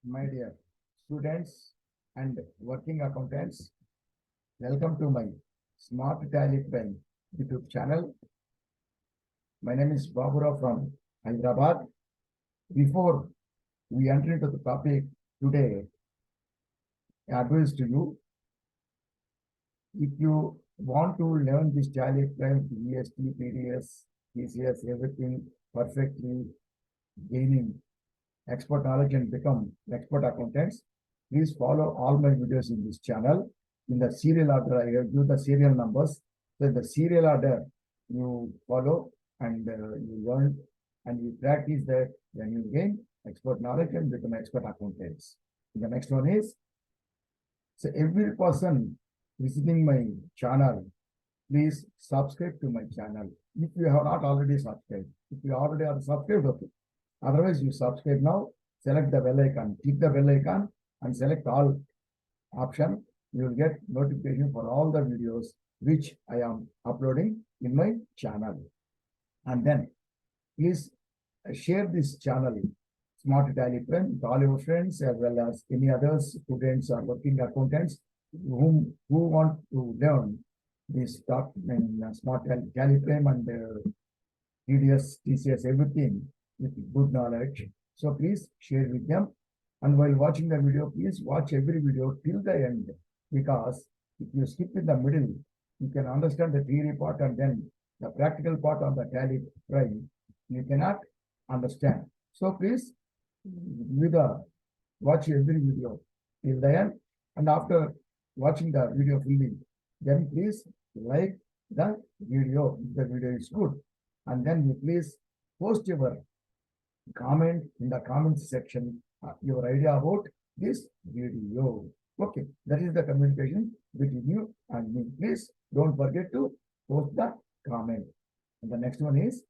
My dear students and working accountants, welcome to my Smart Tally Pen YouTube channel. My name is Babura from Hyderabad. Before we enter into the topic today, advice to you, if you want to learn this Tally Pen, GST, PDS, TCS, everything perfectly, gaining expert knowledge and become expert accountants, please follow all my videos in this channel. In the serial order, I give the serial numbers. So in the serial order, you follow and you learn and you practice that, then you gain expert knowledge and become expert accountants. The next one is, so every person visiting my channel, please subscribe to my channel. If you have not already subscribed, if you already are subscribed, okay. Otherwise, you subscribe now, select the bell icon, click the bell icon and select all option. You will get notification for all the videos which I am uploading in my channel. And then please share this channel, Smart Tally Pen, with all your friends as well as any other students or working accountants who want to learn this top Smart Tally Pen and TDS, TCS, everything with good knowledge. So please share with them. And while watching the video, please watch every video till the end, because if you skip in the middle, you can understand the theory part and then the practical part of the tally prime, you cannot understand. So please watch every video till the end, and after watching the video fully, then please like the video if the video is good, and then you please post your comment in the comments section your idea about this video. Okay, that is the communication between you and me. Please don't forget to post the comment. And the next one is,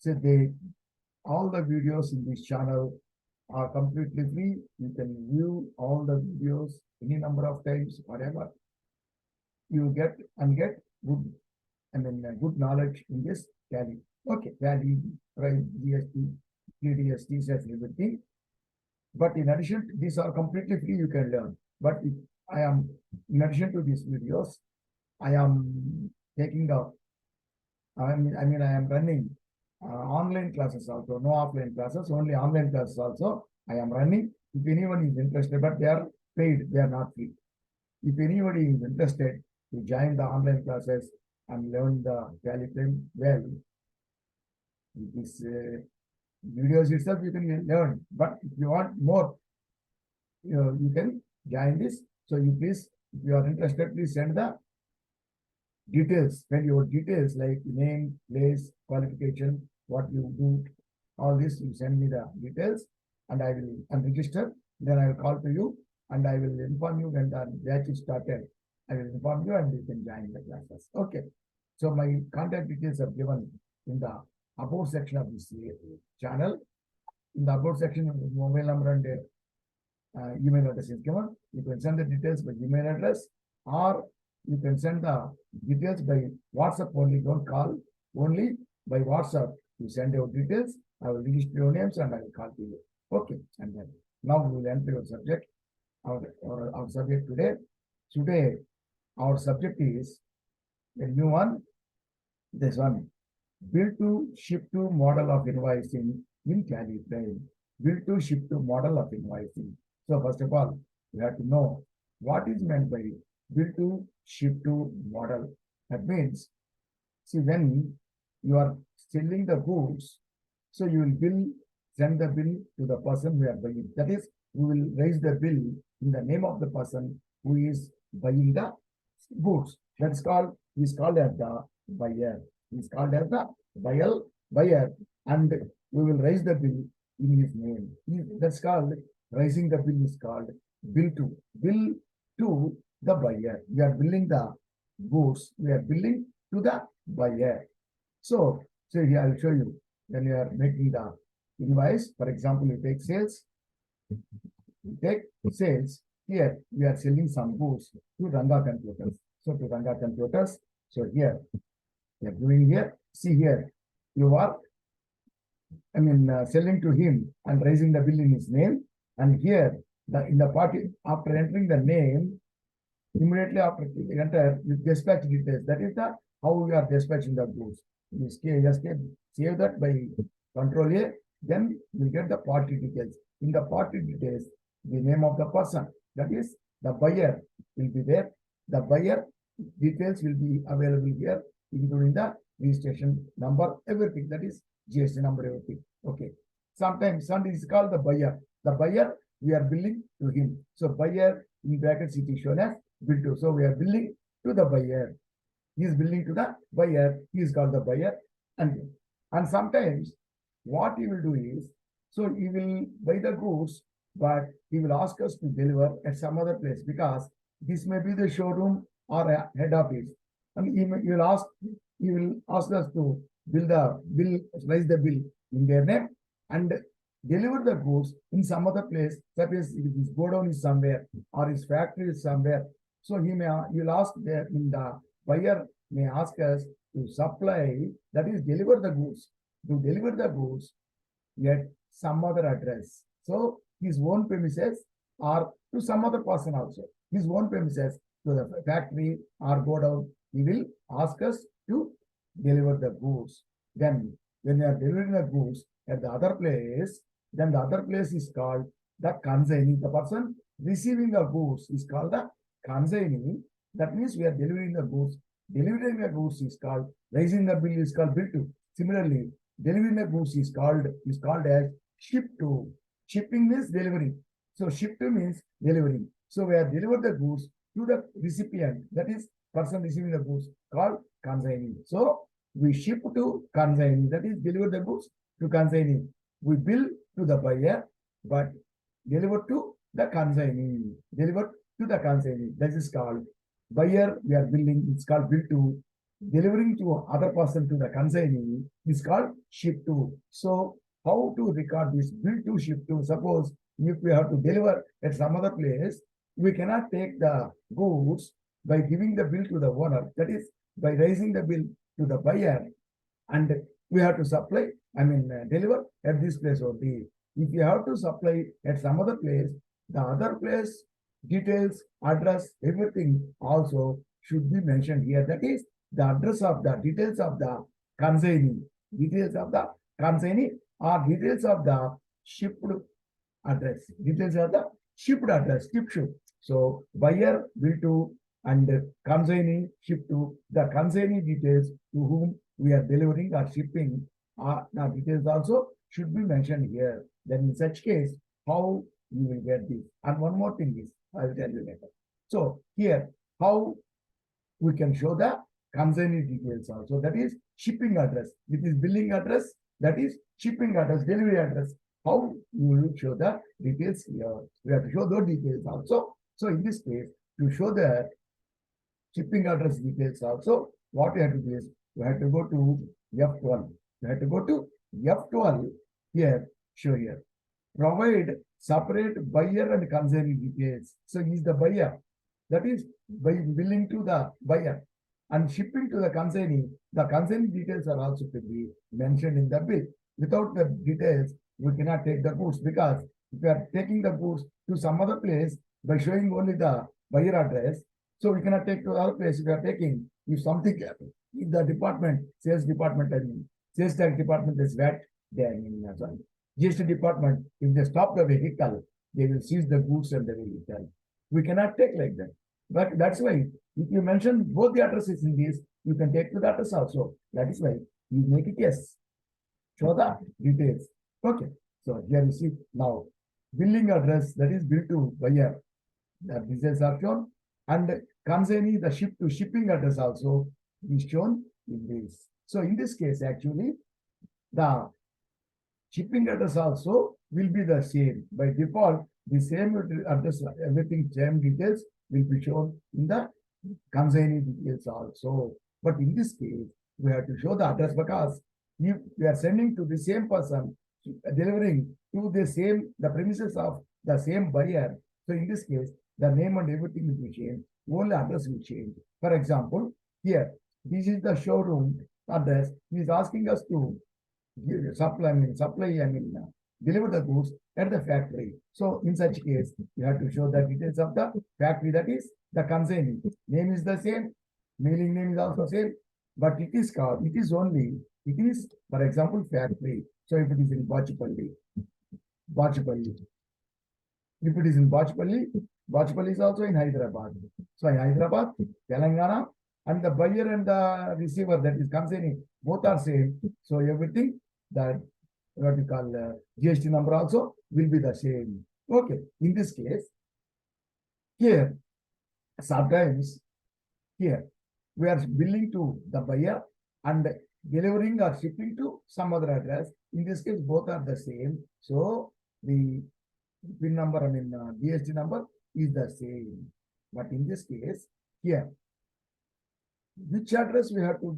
so all the videos in this channel are completely free. You can view all the videos any number of times, whatever you get good, good knowledge in this tally. Okay, tally, price, GST, TDS, TCS, everything. But in addition, these are completely free, you can learn. But if I am, in addition to these videos, I am taking the, I am running online classes also, no offline classes, only online classes also. I am running. If anyone is interested, but they are paid, they are not free. If anybody is interested to join the online classes and learn the tally frame well, this videos itself you can learn, but if you want more, you can join this. So you please, if you are interested, please send the details, send your details like name, place, qualification, what you do, all this, you send me the details and I will register. Then I will call to you and I will inform you when the batch is started. I will inform you and you can join the classes. Okay. So my contact details are given in the about section of this channel. In the about section, mobile number and email address is given. You can send the details by email address, or you can send the details by WhatsApp only. Don't call, only by WhatsApp. You send your details, I will register your names and I will call to you. Okay, and then now we will enter your subject. Our subject today. Today, our subject is a new one. This one. Bill to ship to model of invoicing in tally frame. Bill to ship to model of invoicing. So first of all, you have to know what is meant by bill to ship to model. That means, see, when you are selling the goods, so you will send the bill to the person who are buying. That is, we will raise the bill in the name of the person who is buying the goods. That's called, is called as the buyer. Is called as the buyer, and we will raise the bill in his name. That's called, raising the bill is called bill to the buyer. We are billing the goods, we are billing to the buyer. So here I will show you when you are making the invoice. For example, you take sales. Here we are selling some goods to Ranga Computers. So to Ranga Computers. So here we are doing here. See here, you are selling to him and raising the bill in his name, And here, in the party, after entering the name, immediately after enter, you dispatch details. That is the how we are dispatching the goods. You just save that by Control A, then you get the party details. In the party details, the name of the person, that is the buyer, will be there. The buyer details will be available here, including the registration number, everything, that is GST number, everything. Okay. Sometimes somebody is called the buyer. The buyer, we are billing to him. So buyer in brackets it is shown as bill to. So we are billing to the buyer. He is billing to the buyer. He is called the buyer. And sometimes what he will do is, so he will buy the goods, but he will ask us to deliver at some other place, because this may be the showroom or a head office. And he will ask us to raise the bill in their name and deliver the goods in some other place. Suppose if his godown is somewhere or his factory is somewhere. So he will ask there, in the buyer may ask us to supply, that is deliver the goods, at some other address. So his own premises or to some other person also. His own premises to the factory or godown, he will ask us to deliver the goods. Then when they are delivering the goods at the other place, then the other place is called the consignee. The person receiving the goods is called the consignee. That means we are delivering the goods. Delivering the goods is called, raising the bill is called bill to. Similarly, delivering the goods is called as ship to. Shipping means delivery. So ship to means delivering. So we have delivered the goods to the recipient, that is person receiving the goods, called consignee. So we ship to consignee, that is deliver the goods to consignee. We bill to the buyer, but deliver to the consignee. That is called buyer. We are billing. It's called bill to. Delivering to other person to the consignee is called ship to. So how to record this bill to ship to? Suppose if we have to deliver at some other place, we cannot take the goods by giving the bill to the owner. That is by raising the bill to the buyer, and we have to supply, deliver at this place only. If you have to supply at some other place, the other place details, address, everything also should be mentioned here. That is the address of the details of the consignee, or details of the shipped address, ship to. So buyer bill to and consignee ship to. The consignee details to whom we are delivering or shipping the details also should be mentioned here. Then in such case, how you will get this? And one more thing is, I will tell you later. So here, how we can show the consignee details also. That is shipping address. It is billing address. That is shipping address, delivery address. How you will show the details here? We have to show those details also. So in this case, to show the shipping address details also, what we have to do is, we have to go to F12. Here, show here. Provide separate buyer and consignee details. So he is the buyer. That is by billing to the buyer and shipping to the consignee details are also to be mentioned in the bill. Without the details, we cannot take the goods, because if we are taking the goods to some other place by showing only the buyer address, so we cannot take to other place. If we are taking, if something happens, if the department, sales department, sales tax department is VAT, GST department, if they stop the vehicle, they will seize the goods and they will return. We cannot take like that. But that's why, if you mention both the addresses in this, you can take to the address also. That is why you make it yes. Show the details. Okay. So here you see now billing address, that is bill to buyer. The details are shown, and consignee, the ship to shipping address also is shown in this. So in this case, actually, the shipping address also will be the same. By default, the same address, everything, same details will be shown in the consignee details also. But in this case, we have to show the address, because if we are sending to the same person, delivering to the premises of the same buyer. So in this case, the name and everything will be changed. Only address will change. For example, here, this is the showroom address. He is asking us to give supply, deliver the goods at the factory. So in such case, you have to show the details of the factory, that is the consignee. Name is the same, mailing name is also same, but it is called, it is only, it is, for example, factory. So if it is in Bachapalli, if it is in Bachapalli is also in Hyderabad. So in Hyderabad, Telangana, and the buyer and the receiver, that is consignee, both are same. So everything that what we call GST number also will be the same. Okay, in this case, here, sometimes here, we are billing to the buyer and delivering or shipping to some other address. In this case, both are the same. So the PIN number, GST number is the same. But in this case, here, which address we have to,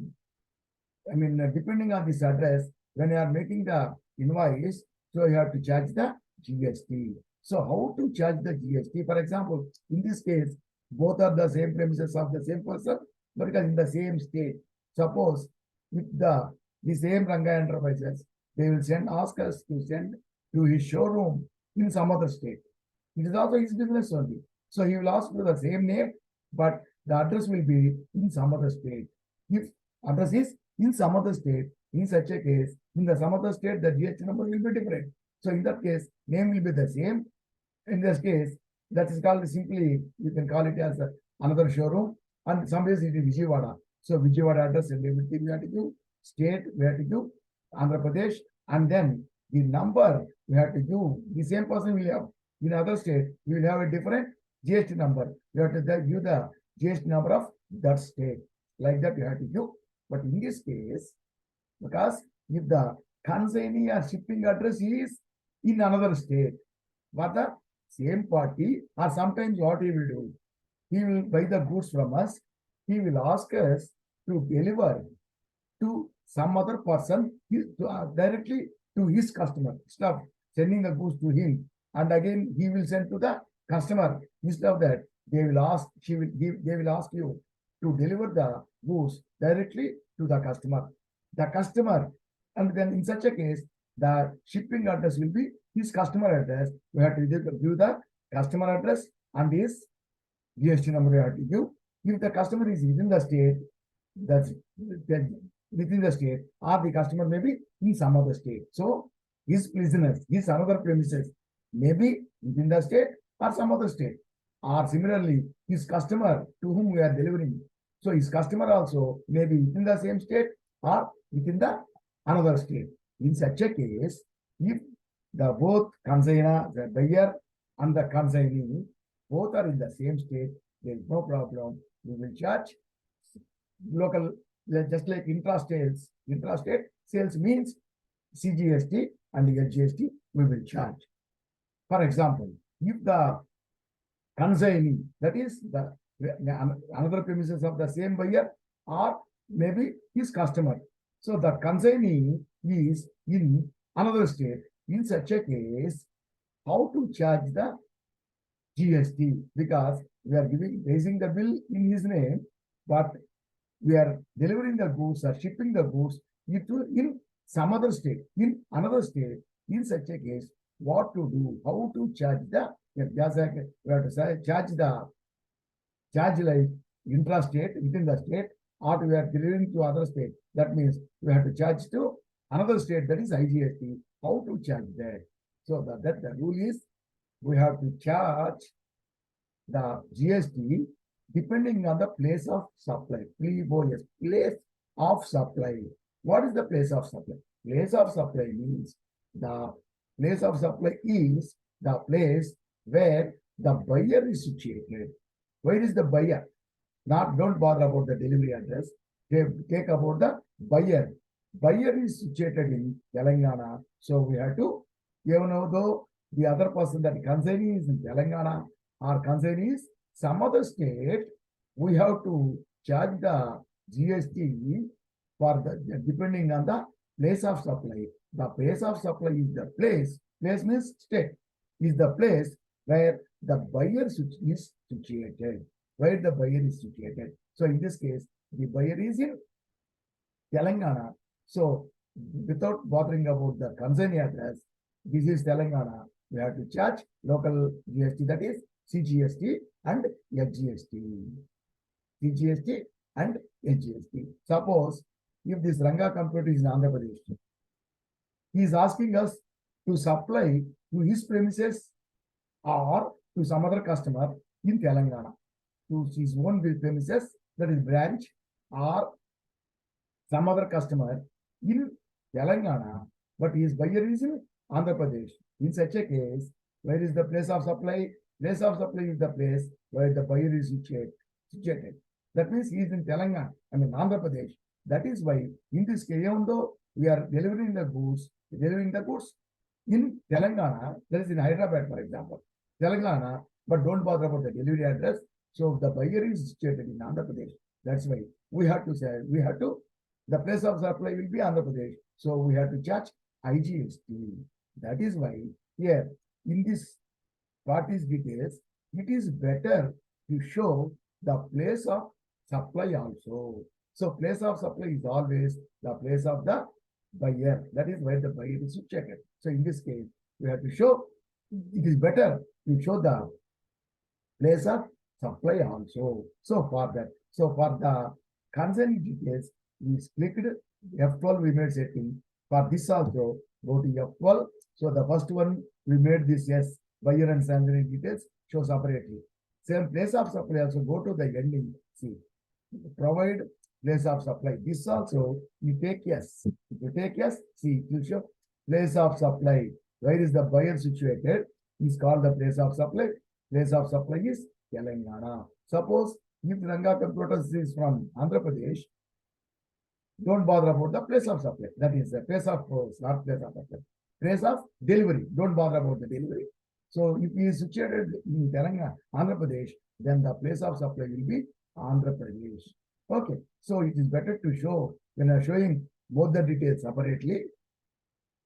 depending on this address, when you are making the invoice, so you have to charge the GST. So how to charge the GST? For example, in this case, both are the same premises of the same person, but because in the same state. Suppose if the same Ranga Enterprises, they will ask us to send to his showroom in some other state. It is also his business only. So he will ask for the same name, but the address will be in some other state. If address is in some other state, in such a case, in the some other state, the GST number will be different. So in that case, name will be the same. In this case, that is called simply, you can call it as another showroom, and some days it is Vijayawada. So Vijayawada address and everything we have to do, state we have to do, Andhra Pradesh, and then the number we have to do. The same person will have in other state, you will have a different GST number. You have to give the GST number of that state. Like that you have to give. But in this case, because if the consignee or shipping address is in another state, but the same party, or sometimes what he will do, he will buy the goods from us, he will ask us to deliver to some other person directly to his customer. Instead of sending the goods to him, and again he will send to the customer. Instead of that, they will ask you to deliver the goods directly to the customer. The customer, and then in such a case, the shipping address will be his customer address. We have to give the customer address and his GST number we have to give. If the customer is within the state, that's within the state, or the customer may be in some other state. So his business, his another premises, may be within the state or some other state. Or similarly, his customer to whom we are delivering. So his customer also may be within the same state or within the another state. In such a case, if the both consignor, the buyer and the consignee, both are in the same state, there is no problem. We will charge local, just like intrastate sales means CGST and HGST, we will charge. For example, if the consignee, that is the another premises of the same buyer or maybe his customer. So the consignee is in another state. In such a case, how to charge the GST? Because we are raising the bill in his name, but we are delivering the goods or shipping the goods in some other state, in another state. In such a case, what to do? How to charge the? We have to say, charge like intrastate within the state, or we are delivering to other state. That means we have to charge to another state, that is IGST. How to charge that? So the rule is we have to charge the GST depending on the place of supply. Place of supply. What is the place of supply? Place of supply means the place of supply is the place where the buyer is situated. Where is the buyer? Don't bother about the delivery address. Take about the buyer. Buyer is situated in Telangana. So we have to, even though the other person, that consignee is in Telangana or consignee is some other state, we have to charge the GST for the depending on the place of supply. The place of supply is the place means state, is the place where the buyer is situated. Where the buyer is situated. So in this case, the buyer is in Telangana. So without bothering about the consignee address, This is Telangana. We have to charge local GST, that is CGST and HGST. CGST and HGST. Suppose if this Ranga computer is in Andhra Pradesh, he is asking us to supply to his premises or to some other customer in Telangana, to his own premises, that is branch, or some other customer in Telangana, but his buyer is in Andhra Pradesh. In such a case, where is the place of supply? Place of supply is the place where the buyer is situated. That means he is in Telangana, Andhra Pradesh. That is why in this case, even though we are delivering the goods in Telangana, that is in Hyderabad, for example, Telangana, but don't bother about the delivery address. So the buyer is situated in Andhra Pradesh. That's why we have to say, the place of supply will be Andhra Pradesh. So we have to charge IGST. That is why here in this parties details, it is better to show the place of supply also. So place of supply is always the place of the buyer. That is where the buyer is situated. So in this case, we have to show, it is better to show the place of supply also. So for the concerning details, we clicked F12, we made setting. For this also, go to F12. So the first one, we made this yes, buyer and salary details, show separately. Same place of supply also, go to the ending, see, provide place of supply. This also, you take yes. If you take yes, see, it will show place of supply. Where is the buyer situated? Is called the place of supply. Place of supply is Telangana. Suppose if Ranga Computers is from Andhra Pradesh, don't bother about the place of supply. That is the place of not place of supply. Place of delivery. Don't bother about the delivery. So if he is situated in Telangana, Andhra Pradesh, then the place of supply will be Andhra Pradesh. Okay. So it is better to show when I am showing both the details separately.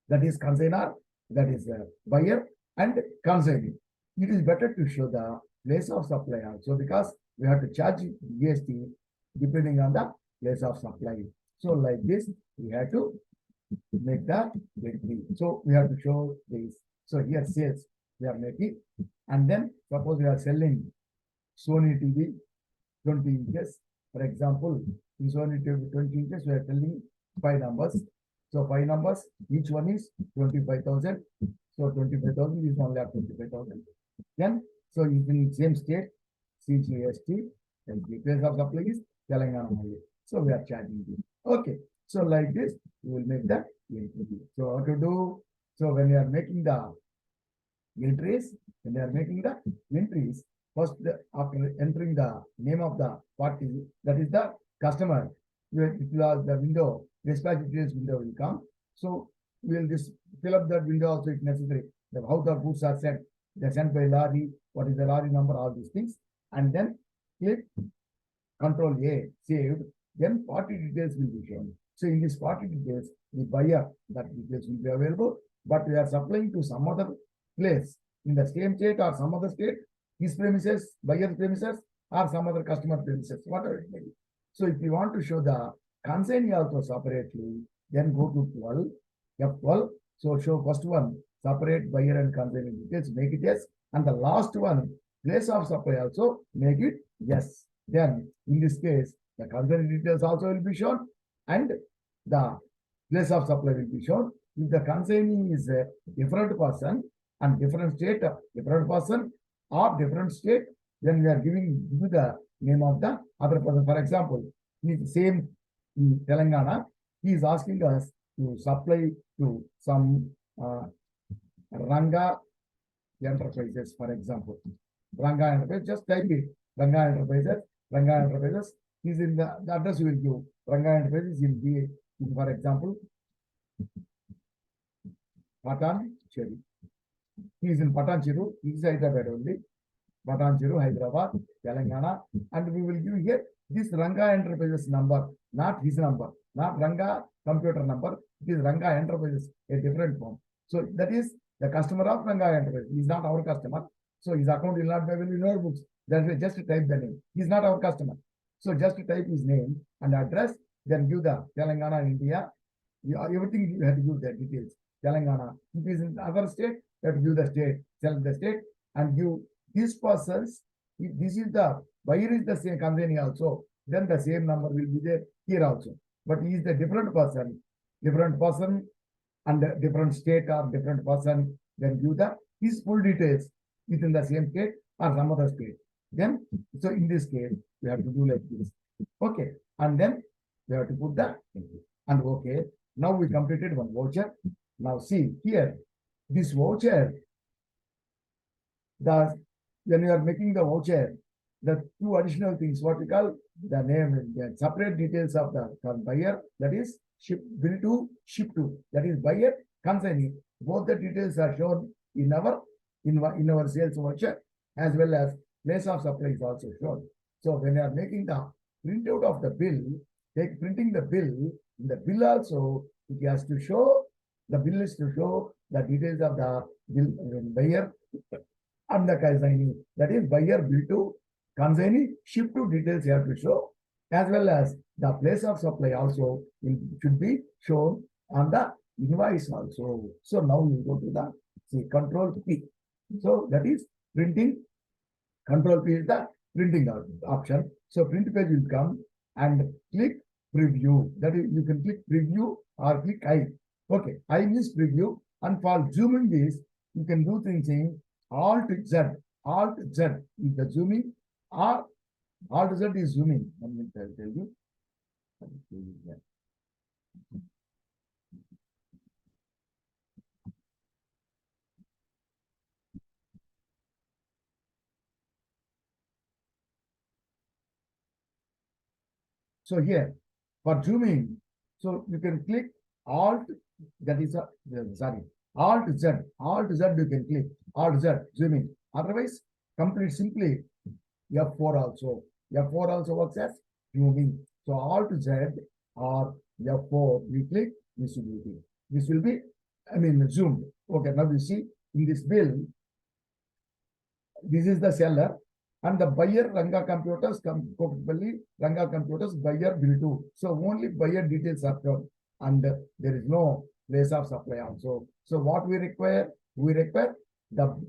That is consignor, that is buyer and consignee. It is better to show the place of supply also because we have to charge GST depending on the place of supply. So like this, we have to make the entry. So we have to show this. So here sales we are making, and then suppose we are selling Sony TV 20 inches. For example, in Sony TV 20 inches, we are selling 5 numbers. So 5 numbers, each one is 25,000. So 25,000 is only at 25,000. Then, so in same state, CGST, and the place of supply is Telangana only. So we are charging this. Okay. So like this, we will make the entry. So how to do? So when you are making the entries, first after entering the name of the party, that is the customer, the window, dispatch details window will come. So we will just fill up that window also if necessary. How the goods are sent, they're sent by lorry, what is the lorry number, all these things. And then click Control A, saved. Then party details will be shown. So in this party details, the buyer, that details will be available, but we are supplying to some other place in the same state or some other state, his premises, buyer's premises, or some other customer premises, whatever it may be. So if you want to show the consignee also separately, then go to 12, F12. So show first one, separate buyer and consignee details, make it yes. And the last one, place of supply also, make it yes. Then in this case, the consignee details also will be shown and the place of supply will be shown. If the consignee is a different person and different state, different person or different state, then we are giving the name of the other person. For example, in the same in Telangana, he is asking us to supply to some Ranga Enterprises, for example. Ranga Enterprises, just type it. Ranga Enterprises is in the address you will give. Ranga Enterprises in B, for example, Patan Cheru. He is in Patan Cheru, he is Hyderabad only. Patan Cheru, Hyderabad, Telangana, and we will give here this Ranga Enterprises number, not his number, not Ranga computer number. It is Ranga Enterprises, a different form. So that is the customer of Ranga Enterprises. He is not our customer. So his account will not be available in our books. That's why just type the name. He is not our customer. So just type his name and address, then give the Telangana, India. Everything you have to give the details. Telangana. If it is in other state, you have to give the state, select the state, and give these persons. If this is the buyer is the same company also, then the same number will be there here also. But he is the different person and different state or different person, then give the his full details within the same state or some other state. Then, so in this case, we have to do like this. Okay, and then we have to put the and okay. Now we completed one voucher. Now see here, this voucher, when you are making the voucher, the two additional things, what we call the name, the separate details of the buyer, that is ship bill to ship to, that is buyer consignee. Both the details are shown in our sales voucher, as well as place of supply is also shown. So when you are making the printout of the bill, printing the bill, in the bill also it has to show, the bill is to show the details of the bill buyer and the consignee, that is buyer bill to consignee, ship to details you have to show, as well as the place of supply also should be shown on the invoice also. So now we go to the control P. So that is printing. Control P is the printing option. So print page will come and click preview. That is, you can click preview or click I. Okay, I means preview. And for zooming this, you can do things in Alt Z. Alt Z is the zooming, or Alt Z is zooming. Let me tell you. So here, for zooming, so you can click Alt, that is Alt Z. Alt Z you can click. Alt Z, zooming. Otherwise, complete simply F4 also. F4 also works as zooming. So Alt Z or F4, we click visibility. This will be, zoomed. Okay, now you see in this bill, this is the seller and the buyer Ranga Computers, Ranga Computers buyer bill too. So only buyer details are shown and there is no place of supply also. So what we require? We require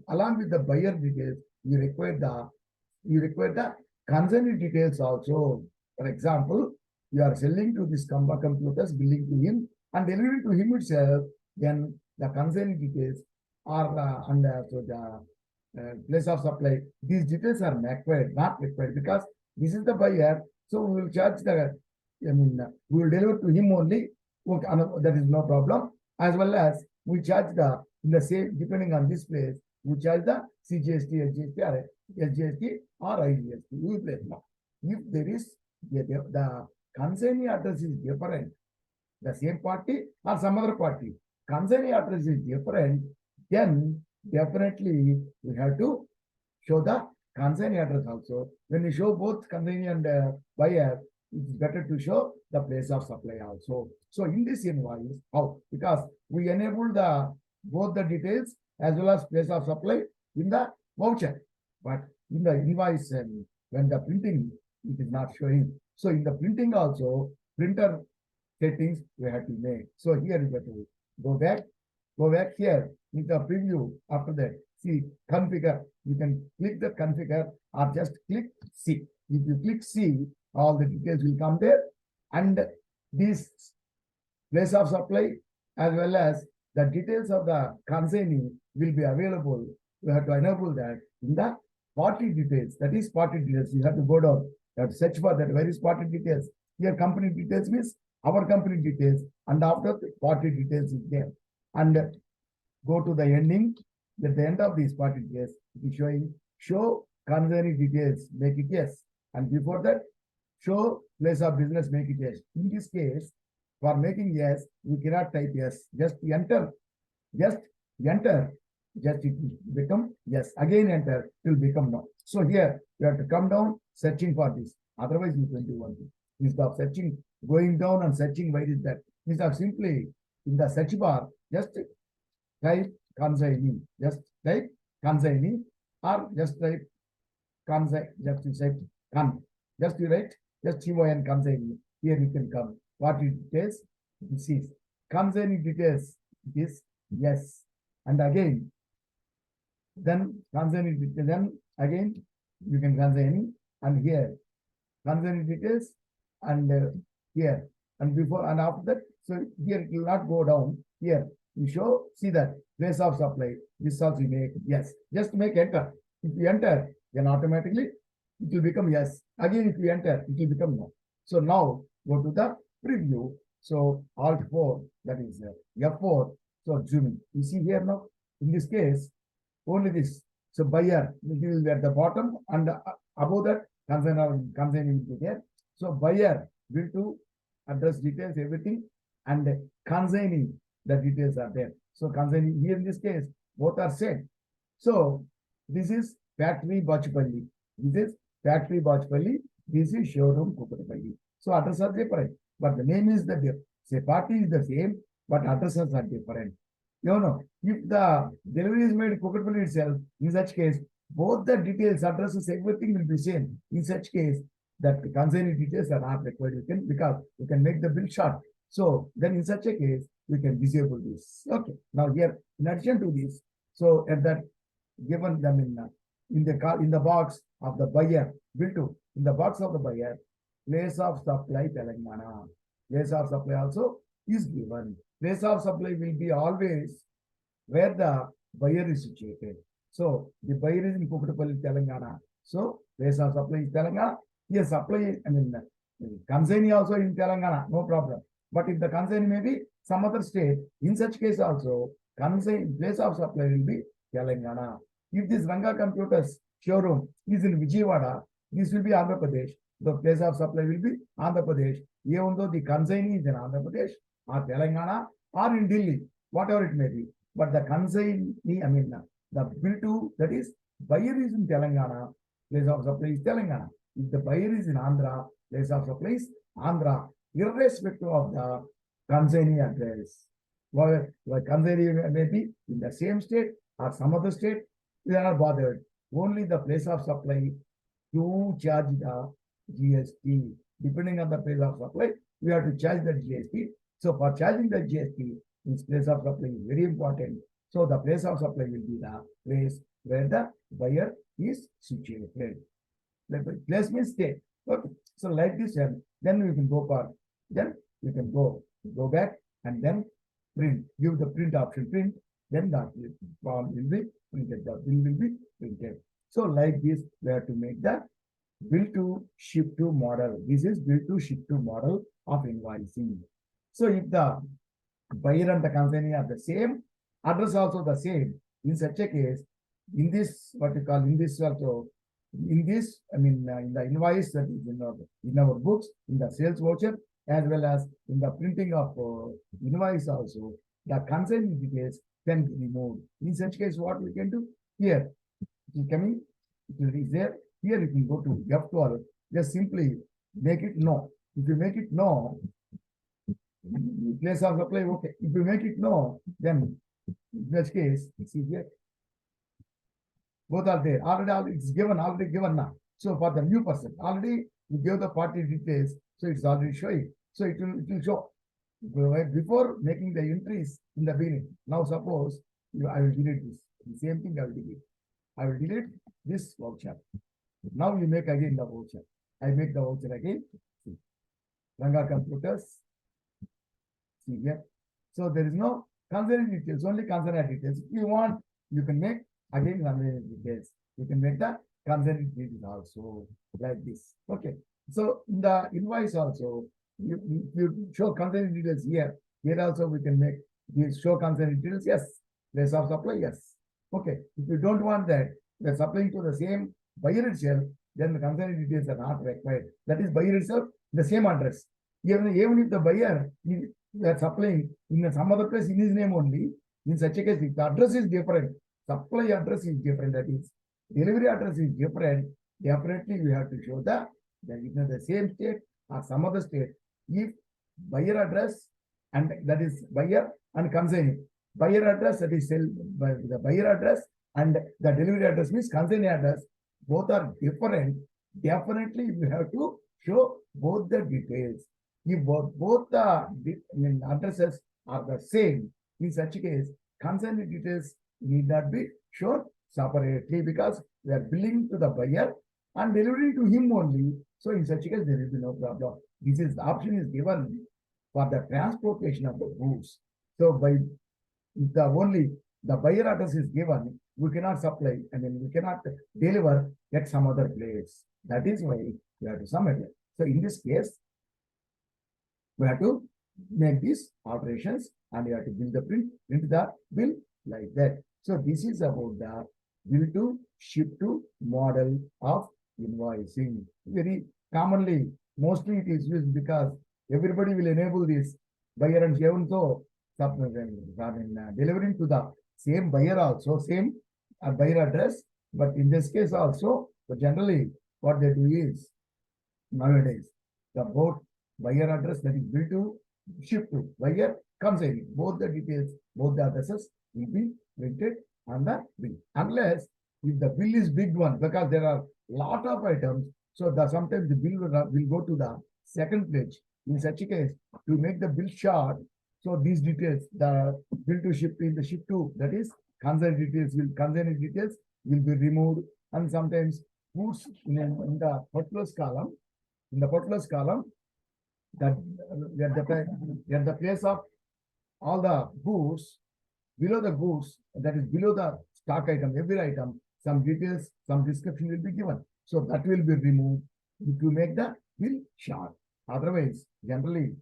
along with the buyer details, you require the consignee details also. For example, you are selling to this computers, billing to him and delivering to him itself, then the consignee details are so the place of supply. These details are not required because this is the buyer. So we will charge we will deliver to him only. Okay, that is no problem. As well as we charge in the same, depending on this place, we charge the CGST, SGST or IGST. We will place now. If there is the consignee address is different, the same party or some other party, consignee address is different, then definitely we have to show the consignee address also. When you show both consignee and buyer, it is better to show the place of supply also. So in this invoice, how? Because we enable both the details as well as place of supply in the voucher, but in the invoice and when the printing, it is not showing. So in the printing also, printer settings we have to make. So here you have to go back here with the preview. After that, see configure. You can click the configure or just click C. If you click C, all the details will come there, and this place of supply as well as the details of the consignee will be available. You have to enable that in the party details. That is party details. You have to go down. You have to search for that. Where is party details? Here company details means our company details, and after the party details is there. And go to the ending. At the end of these party details, it is showing show consignee details, make it yes. And before that, show place of business, make it yes. In this case, for making yes, we cannot type yes. Just enter. Just enter. Just it will become yes. Again enter, it will become no. So here you have to come down searching for this. Otherwise, you can do one thing. Instead of searching, going down and searching, why is that? Instead of simply in the search bar, just type consignee. Just type consignee or just type consignee. Just you say con. Just you write just CON consignee. Here you can come. What it details? This is consignee details. This yes. And again, then concerning, then again, you can concerning, and here, concerning details, and here, and before, and after that, so here it will not go down, here, you show, see that, place of supply, this also you make, yes, just make enter. If you enter, then automatically it will become yes. Again, if you enter, it will become no. So now, go to the preview. So Alt 4, that is F4, so zooming. You see here now, in this case, only this. So buyer will be at the bottom, and above that consigning will be there. So buyer will to address details, everything, and consigning the details are there. So consigning here in this case, both are same. So this is factory Bachpalli. This is factory Bachpalli. This is showroom Kukatpalli. So addresses are different, but the name is the different. Say party is the same, but addresses are different. You know, if the delivery is made in Kukatpalli itself, in such case, both the details, addresses, everything will be same. In such case, that the consigning details are not required. You can, because you can make the bill short. So then in such a case, we can disable this. Okay. Now here, in addition to this, so at that given them in the box of the buyer, bill to, in the box of the buyer, place of supply Telangana. Place of supply also is given. Place of supply will be always where the buyer is situated. So the buyer is in Kukatpalli, Telangana. So place of supply is Telangana. Yes, supply, I mean, consignee also in Telangana, no problem. But if the consignee may be some other state, in such case also, consignee place of supply will be Telangana. If this Ranga Computers showroom is in Vijayawada, this will be Andhra Pradesh. The place of supply will be Andhra Pradesh. Even though the consignee is in Andhra Pradesh or Telangana or in Delhi, whatever it may be. But the consignee, I mean, the bill to, that is, buyer is in Telangana, place of supply is Telangana. If the buyer is in Andhra, place of supply is Andhra, irrespective of the consignee address. Whether the consignee may be in the same state or some other state, we are not bothered. Only the place of supply to charge the GST. Depending on the place of supply, we have to charge the GST. So for charging the GST, this place of supply is very important. So the place of supply will be the place where the buyer is situated. The place means state. Okay. So like this, and then we can go for, then we can go back and then print, give the print option, print, then the form will be printed, the bill will be printed. So like this, we have to make the bill to ship to model. This is bill to ship to model of invoicing. So if the buyer and the consignee are the same, address also the same, in such a case, in this, what you call, in this also, in this, I mean, in the invoice that is in our books, in the sales voucher, as well as in the printing of invoice also, the consignee details can be removed. In such case, what we can do here, it is coming, it is there. Here you can go to F12, just simply make it no. If you make it no, place of supply, okay. If you make it no, then in this case, see here, both are there. Already it's given, already given now. So for the new person, already you give the party details, so it's already showing. So it will show. Before making the entries in the beginning. Now suppose I will delete this. The same thing I will delete. I will delete this voucher. Now you make again the voucher. I make the voucher again. See. Ranga Computers. See here. So there is no consignee details, only consignee details. If you want, you can make again consignee details. You can make the consignee details also like this. Okay. So in the invoice also, you show consignee details here. Here also we can make these show consignee details. Yes. Place of supply. Yes. Okay. If you don't want that, we are supplying to the same buyer itself, then the consignee details are not required. That is buyer itself, the same address. Even if the buyer we are supplying in some other place in his name only, in such a case, if the address is different, supply address is different, that is, delivery address is different, definitely we have to show that in the same state or some other state, if buyer address and that is buyer and consignee, buyer address, that is the buyer address and the delivery address means consignee address, both are different, definitely you have to show both the details. If both the addresses are the same, in such a case, concerned details need not be shown separately because we are billing to the buyer and delivering to him only. So in such case, there will be no problem. This is the option is given for the transportation of the goods. So by the only the buyer address is given, we cannot supply and then we cannot deliver at some other place. That is why we have to submit it. So in this case, we have to make these alterations and we have to build the print the bill like that. So this is about the bill to ship to model of invoicing. Very commonly, mostly it is used because everybody will enable this buyer and even so delivering to the same buyer also, same buyer address, but in this case also, but generally what they do is nowadays the both buyer address that is billed to ship to buyer comes in. Both the details, both the addresses will be printed on the bill. Unless if the bill is big one, because there are lot of items, so the sometimes the bill will go to the second page. In such a case, to make the bill short, so these details, the bill to ship in the ship to, that is concern details will be removed, and sometimes goods in the particulars column, that at the place of all the goods, below the goods, that is below the stock item, every item, some details, some description will be given. So that will be removed to make the bill short. Otherwise, generally,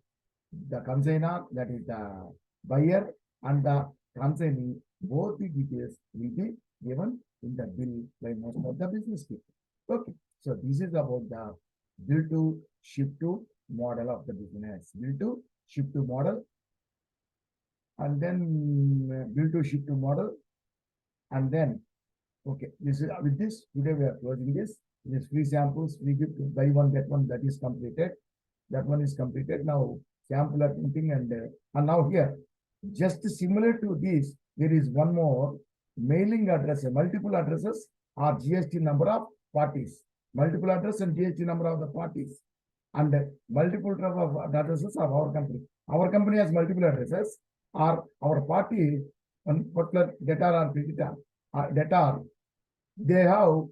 the consignor, that is the buyer, and the consignee, both the details will be given in the bill by most of the business people. Okay, so this is about the bill to ship to model of the business. Bill to ship to model, and then bill to ship to model, and then okay, this is with this today we are closing this. This free samples, free gift, buy one get one, that is completed. That one is completed. Now sample accounting and now here, just similar to this, there is one more mailing address, multiple addresses or GST number of parties, multiple address and GST number of the parties, and multiple of addresses of our company. Our company has multiple addresses, or our party, one particular debtor or creditor, they have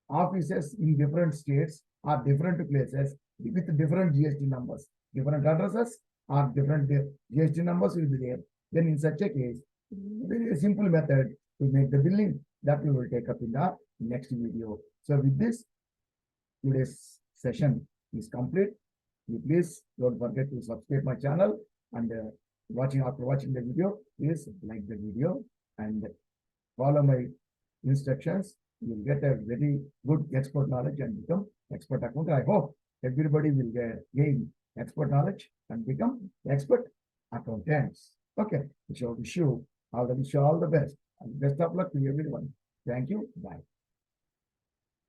offices in different states or different places with different GST numbers, different addresses or different GST numbers will be there. Then in such a case, very simple method to make the billing that we will take up in the next video. So with this, today's session is complete. You please don't forget to subscribe my channel, and after watching the video, please like the video and follow my instructions. You will get a very good expert knowledge and become expert accountant. I hope everybody will gain expert knowledge and become expert accountants. Okay, so wish you all the best and best of luck to everyone. Thank you. Bye.